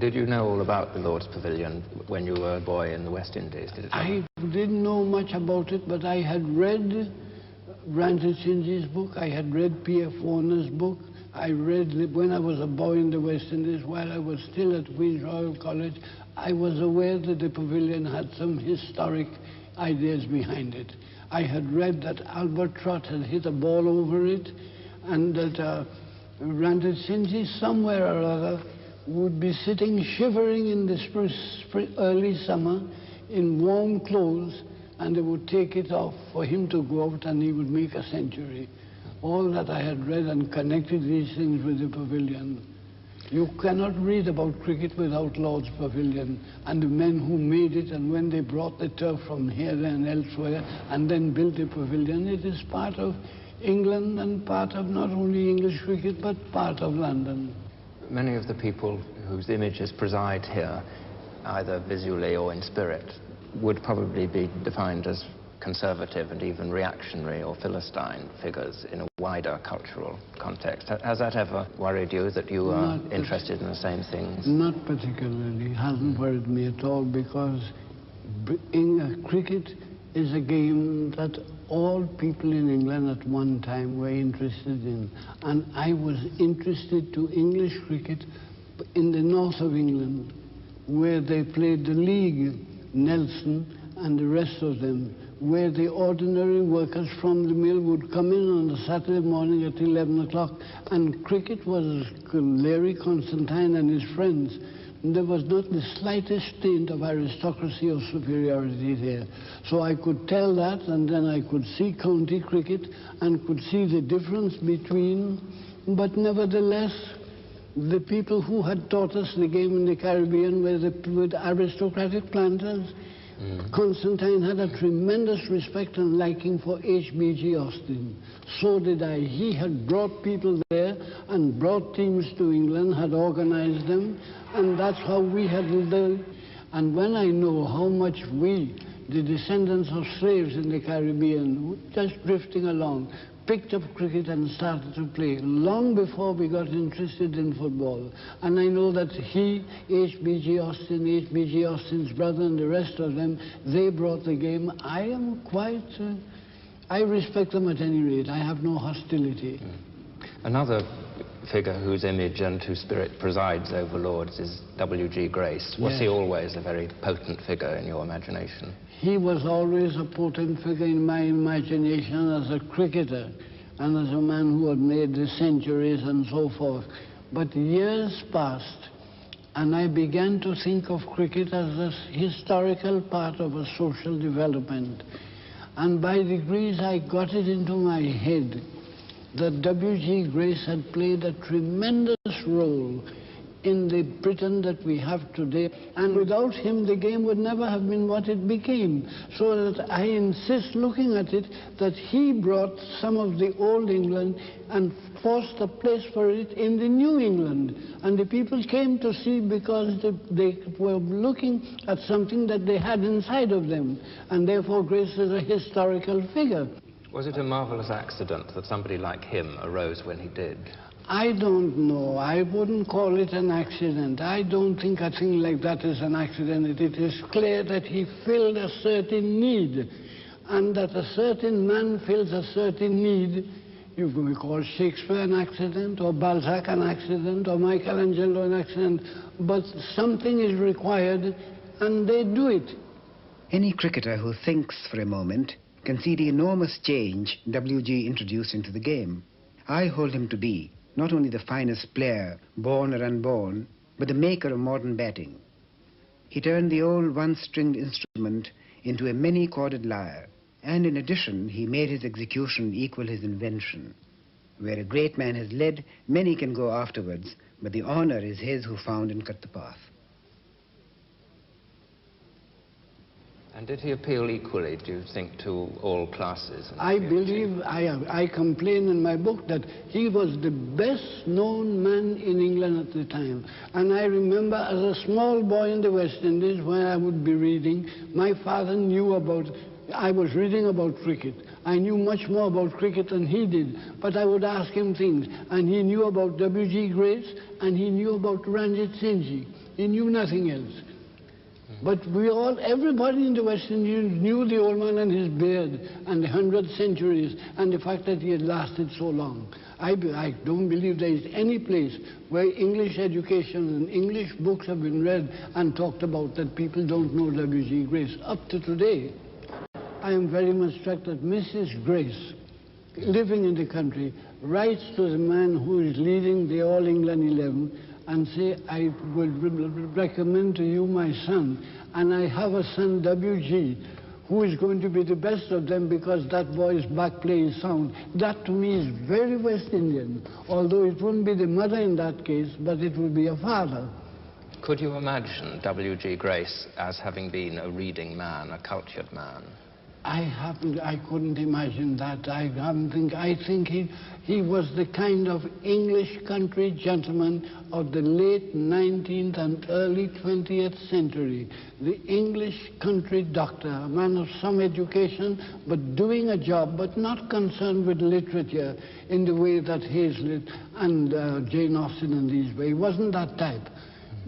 Did you know all about the Lord's Pavilion when you were a boy in the West Indies? I didn't know much about it, but I had read Ranjit book, I had read P.F. Warner's book. I read, when I was a boy in the West Indies, while I was still at Queen's Royal College, I was aware that the pavilion had some historic ideas behind it. I had read that Albert Trott had hit a ball over it, and that Ranjit Singh somewhere or other would be sitting shivering in the early summer in warm clothes, and they would take it off for him to go out and he would make a century. All that I had read and connected these things with the pavilion. You cannot read about cricket without Lord's Pavilion and the men who made it, and when they brought the turf from here and elsewhere and then built the pavilion. It is part of England and part of not only English cricket but part of London. Many of the people whose images preside here, either visually or in spirit, would probably be defined as conservative and even reactionary or Philistine figures in a wider cultural context. Has that ever worried you, that you are interested in the same things? Not particularly. It hasn't worried me at all, because cricket is a game that all people in England at one time were interested in. And I was interested to English cricket in the north of England, where they played the league, Nelson and the rest of them, where the ordinary workers from the mill would come in on a Saturday morning at 11 o'clock, and cricket was Larry Constantine and his friends. There was not the slightest taint of aristocracy or superiority there. So I could tell that, and then I could see county cricket and could see the difference between, but nevertheless, the people who had taught us the game in the Caribbean were the aristocratic planters. Constantine had a tremendous respect and liking for H.B.G. Austin. So did I. He had brought people there and brought teams to England, had organized them, and that's how we had learned. And when I know how much we, the descendants of slaves in the Caribbean, just drifting along, picked up cricket and started to play long before we got interested in football. And I know that he, H.B.G. Austin, H.B.G. Austin's brother and the rest of them, they brought the game. I am quite, I respect them at any rate. I have no hostility. Another figure whose image and whose spirit presides over Lords is W.G. Grace. Was he always a very potent figure in your imagination? He was always a potent figure in my imagination as a cricketer and as a man who had made the centuries and so forth. But years passed and I began to think of cricket as a historical part of a social development. And by degrees I got it into my head that W.G. Grace had played a tremendous role in the Britain that we have today, and without him the game would never have been what it became. So that I insist, looking at it, that he brought some of the old England and forced a place for it in the New England. And the people came to see because they were looking at something that they had inside of them, and therefore Grace is a historical figure. Was it a marvelous accident that somebody like him arose when he did? I don't know. I wouldn't call it an accident. I don't think a thing like that is an accident. It is clear that he filled a certain need, and that a certain man fills a certain need. You may call Shakespeare an accident, or Balzac an accident, or Michelangelo an accident, but something is required, and they do it. Any cricketer who thinks for a moment can see the enormous change W.G. introduced into the game. I hold him to be not only the finest player, born or unborn, but the maker of modern batting. He turned the old one-stringed instrument into a many-chorded lyre, and in addition, he made his execution equal his invention. Where a great man has led, many can go afterwards, but the honor is his who found and cut the path. And did he appeal equally, do you think, to all classes? I believe, I complain in my book that he was the best known man in England at the time. And I remember as a small boy in the West Indies, when I would be reading, my father knew about I was reading about cricket. I knew much more about cricket than he did, but I would ask him things, and he knew about W.G. Grace, and he knew about Ranjit Singh. He knew nothing else. But everybody in the West Indies knew the old man and his beard, and the 100 centuries, and the fact that he had lasted so long. I don't believe there is any place where English education and English books have been read and talked about that people don't know W.G. Grace. Up to today, I am very much struck that Mrs. Grace, living in the country, writes to the man who is leading the All England 11 and say, I would recommend to you my son, and I have a son, W.G., who is going to be the best of them because that boy's back play is sound. That to me is very West Indian, although it wouldn't be the mother in that case, but it would be a father. Could you imagine W.G. Grace as having been a reading man, a cultured man? I couldn't imagine that. I think he was the kind of English country gentleman of the late 19th and early 20th century. The English country doctor, a man of some education, but doing a job, but not concerned with literature in the way that Hazlitt and Jane Austen and these were. He wasn't that type.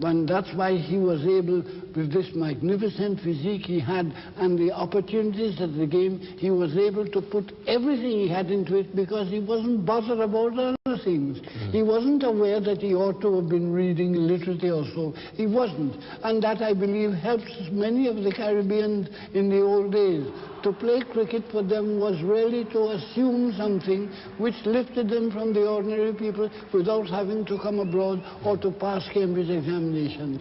And that's why he was able, with this magnificent physique he had and the opportunities at the game, he was able to put everything he had into it because he wasn't bothered about other things. He wasn't aware that he ought to have been reading literature or so. He wasn't. And that, I believe, helps many of the Caribbeans in the old days. To play cricket for them was really to assume something which lifted them from the ordinary people without having to come abroad or to pass Cambridge examinations.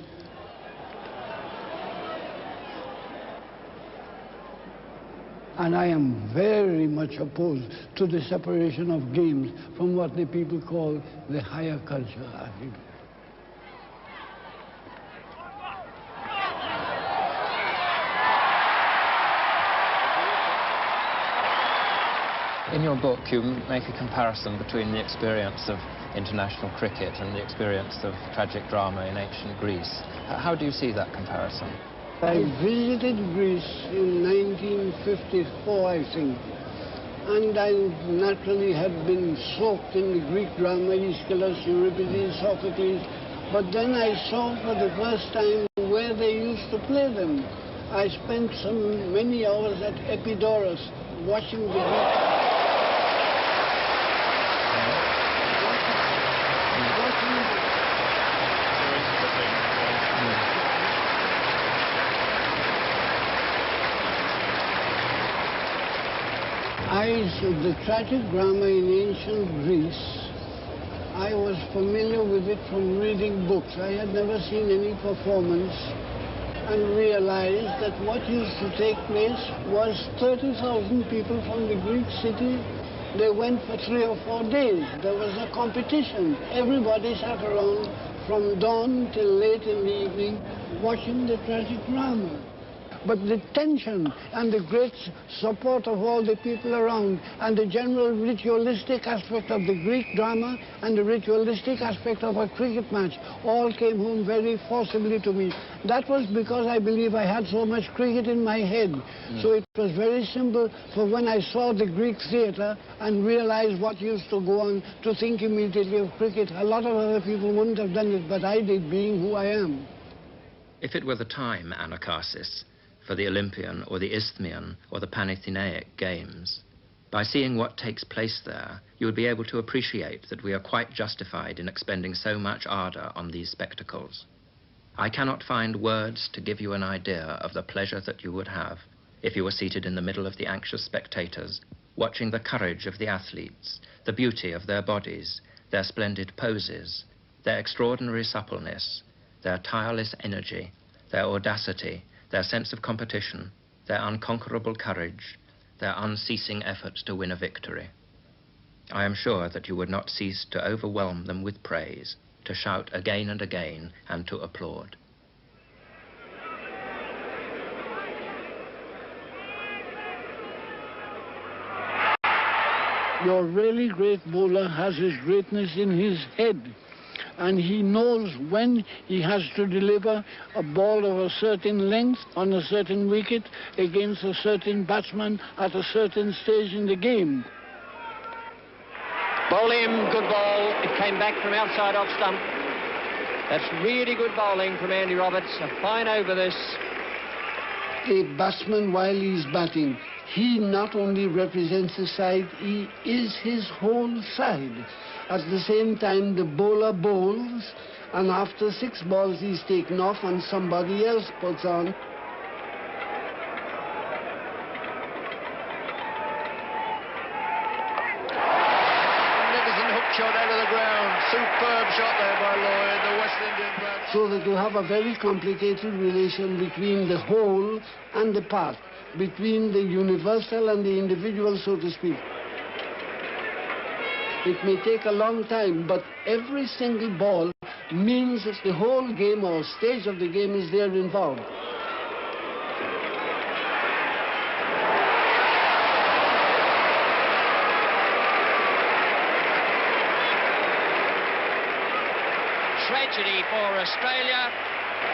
And I am very much opposed to the separation of games from what the people call the higher culture, I think. In your book, you make a comparison between the experience of international cricket and the experience of tragic drama in ancient Greece. How do you see that comparison? I visited Greece in 1954, I think, and I naturally had been soaked in the Greek drama, Aeschylus, Euripides, Sophocles, but then I saw for the first time where they used to play them. I spent many hours at Epidaurus watching the Greek. The tragic drama in ancient Greece, I was familiar with it from reading books. I had never seen any performance and realized that what used to take place was 30,000 people from the Greek city. They went for 3 or 4 days. There was a competition. Everybody sat around from dawn till late in the evening watching the tragic drama. But the tension and the great support of all the people around and the general ritualistic aspect of the Greek drama and the ritualistic aspect of a cricket match all came home very forcibly to me. That was because I believe I had so much cricket in my head. So it was very simple for when I saw the Greek theatre and realized what used to go on to think immediately of cricket. A lot of other people wouldn't have done it, but I did, being who I am. If it were the time, Anacharsis, for the Olympian or the Isthmian or the Panathenaic Games, by seeing what takes place there, you would be able to appreciate that we are quite justified in expending so much ardor on these spectacles. I cannot find words to give you an idea of the pleasure that you would have if you were seated in the middle of the anxious spectators, watching the courage of the athletes, the beauty of their bodies, their splendid poses, their extraordinary suppleness, their tireless energy, their audacity, their sense of competition, their unconquerable courage, their unceasing efforts to win a victory. I am sure that you would not cease to overwhelm them with praise, to shout again and again, and to applaud. Your really great bowler has his greatness in his head. and he knows when he has to deliver a ball of a certain length on a certain wicket against a certain batsman at a certain stage in the game. Bowl him, good ball. It came back from outside off stump. That's really good bowling from Andy Roberts. A fine over this. A batsman, while he's batting, he not only represents the side, he is his whole side. At the same time, the bowler bowls, and after 6 balls, he's taken off and somebody else puts on. Shot out of the ground. Superb shot there by Lloyd, the West Indian batsman. So that you have a very complicated relation between the whole and the part, between the universal and the individual, so to speak. It may take a long time, but every single ball means that the whole game or stage of the game is there involved. Tragedy for Australia,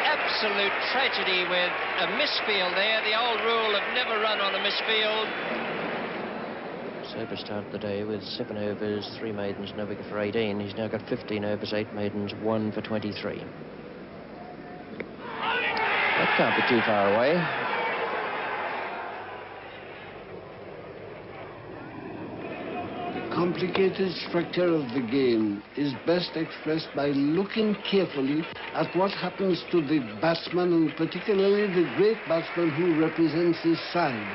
absolute tragedy with a misfield there. The old rule of never run on a misfield. Sober started the day with 7 overs, 3 maidens, no wicket for 18. He's now got 15 overs, 8 maidens, 1 for 23. That can't be too far away. Complicated structure of the game is best expressed by looking carefully at what happens to the batsman, and particularly the great batsman who represents his side.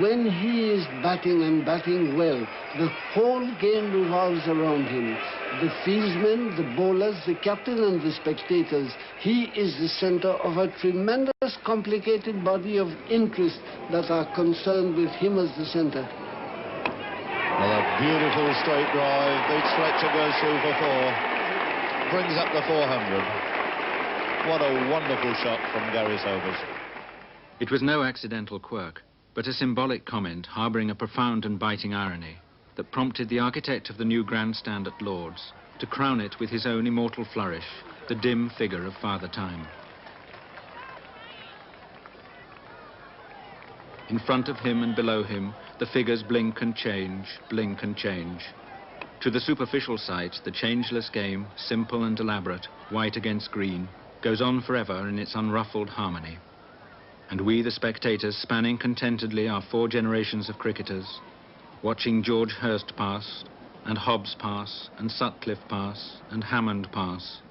When he is batting and batting well, the whole game revolves around him. The fieldsmen, the bowlers, the captain and the spectators. He is the center of a tremendous complicated body of interest that are concerned with him as the center. Another beautiful straight drive. Beats Fletcher, goes through for 4. Brings up the 400. What a wonderful shot from Gary Sobers. It was no accidental quirk, but a symbolic comment harbouring a profound and biting irony that prompted the architect of the new grandstand at Lord's to crown it with his own immortal flourish, the dim figure of Father Time. In front of him and below him, the figures blink and change, blink and change. To the superficial sight, the changeless game, simple and elaborate, white against green, goes on forever in its unruffled harmony. And we, the spectators, spanning contentedly our 4 generations of cricketers, watching George Hurst pass, and Hobbs pass, and Sutcliffe pass, and Hammond pass,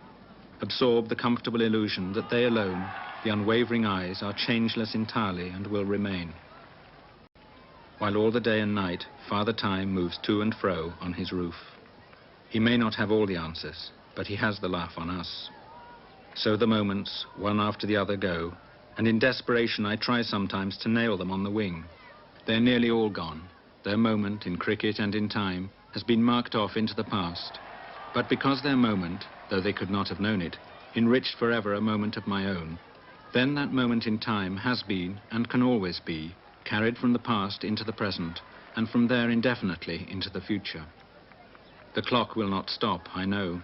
absorb the comfortable illusion that they alone, the unwavering eyes, are changeless entirely and will remain. While all the day and night, Father Time moves to and fro on his roof. He may not have all the answers, but he has the laugh on us. So the moments, one after the other, go, and in desperation I try sometimes to nail them on the wing. They're nearly all gone. Their moment, in cricket and in time, has been marked off into the past. But because their moment, though they could not have known it, enriched forever a moment of my own, then that moment in time has been, and can always be, carried from the past into the present, and from there indefinitely into the future. The clock will not stop, I know.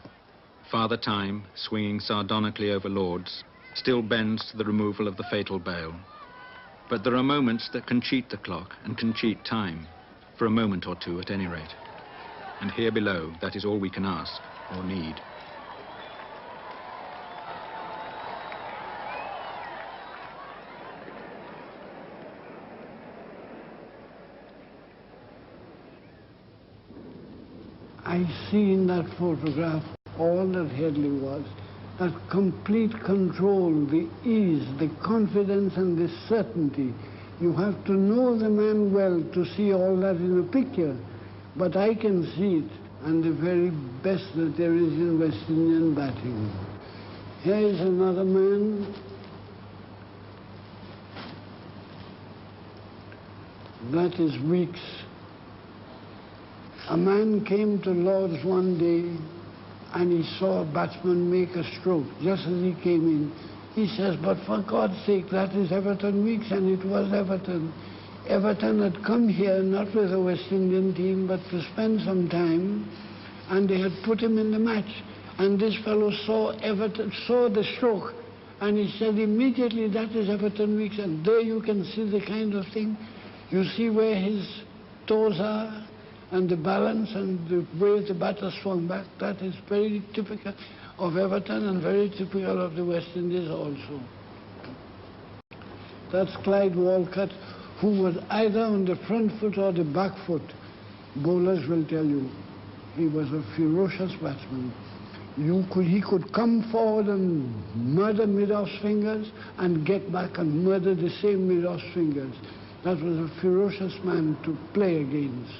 Father Time, swinging sardonically over Lords, still bends to the removal of the fatal bail. But there are moments that can cheat the clock and can cheat time, for a moment or two at any rate. And here below, that is all we can ask or need. I see in that photograph all that Headley was. That complete control, the ease, the confidence and the certainty. You have to know the man well to see all that in a picture. But I can see it, and the very best that there is in West Indian batting. Here is another man. That is Weeks. A man came to Lord's one day and he saw a batsman make a stroke just as he came in. He says, but for God's sake, that is Everton Weeks, and it was Everton. Everton had come here not with a West Indian team but to spend some time, and they had put him in the match. And this fellow saw Everton, saw the stroke, and he said immediately, that is Everton weeks, and there you can see the kind of thing. You see where his toes are, and the balance, and the way the batter swung back. That is very typical of Everton and very typical of the West Indies also. That's Clyde Walcott, who was either on the front foot or the back foot. Bowlers will tell you, he was a ferocious batsman. He could come forward and murder mid-off swingers and get back and murder the same mid-off swingers. That was a ferocious man to play against.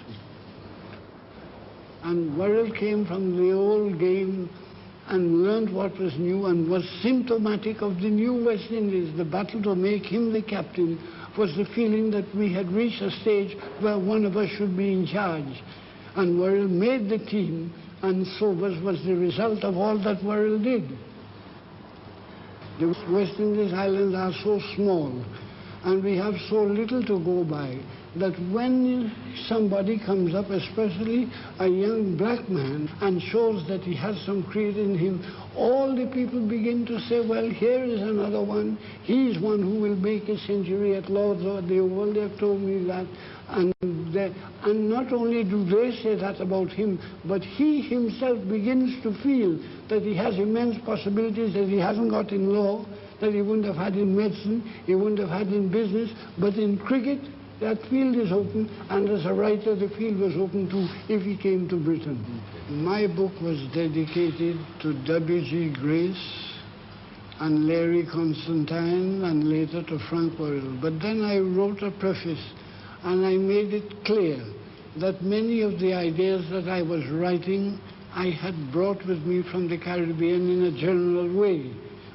And Worrell came from the old game and learned what was new and was symptomatic of the new West Indies. The battle to make him the captain was the feeling that we had reached a stage where one of us should be in charge. And Worrell made the team, and so was the result of all that Worrell did. The West Indies Islands are so small, and we have so little to go by, that when somebody comes up, especially a young black man, and shows that he has some credit in him, all the people begin to say, well, here is another one. He's one who will make a century at Lord's or the Oval. They have told me that. And not only do they say that about him, but he himself begins to feel that he has immense possibilities that he hasn't got in law, that he wouldn't have had in medicine, he wouldn't have had in business, but in cricket, that field is open, and as a writer, the field was open too if he came to Britain. My book was dedicated to W.G. Grace and Larry Constantine and later to Frank Worrell. But then I wrote a preface and I made it clear that many of the ideas that I was writing I had brought with me from the Caribbean in a general way.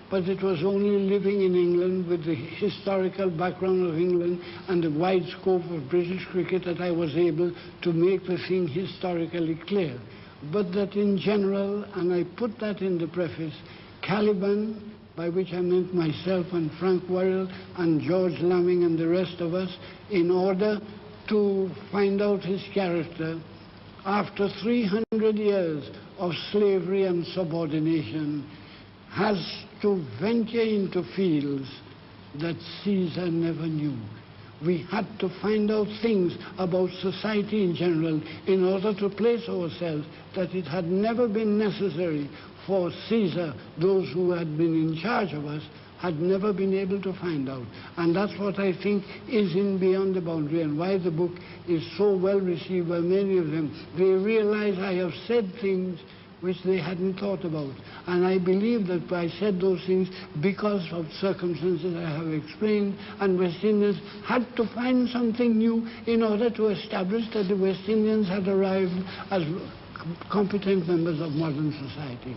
But it was only living in England with the historical background of England and the wide scope of British cricket that I was able to make the thing historically clear. But that in general, and I put that in the preface, Caliban, by which I meant myself and Frank Worrell and George Lamming and the rest of us, in order to find out his character, after 300 years of slavery and subordination, has to venture into fields that Caesar never knew. We had to find out things about society in general in order to place ourselves that it had never been necessary for Caesar, those who had been in charge of us, had never been able to find out. And that's what I think is in Beyond the Boundary, and why the book is so well received by many of them. They realize I have said things which they hadn't thought about. And I believe that I said those things because of circumstances I have explained, and West Indians had to find something new in order to establish that the West Indians had arrived as competent members of modern society.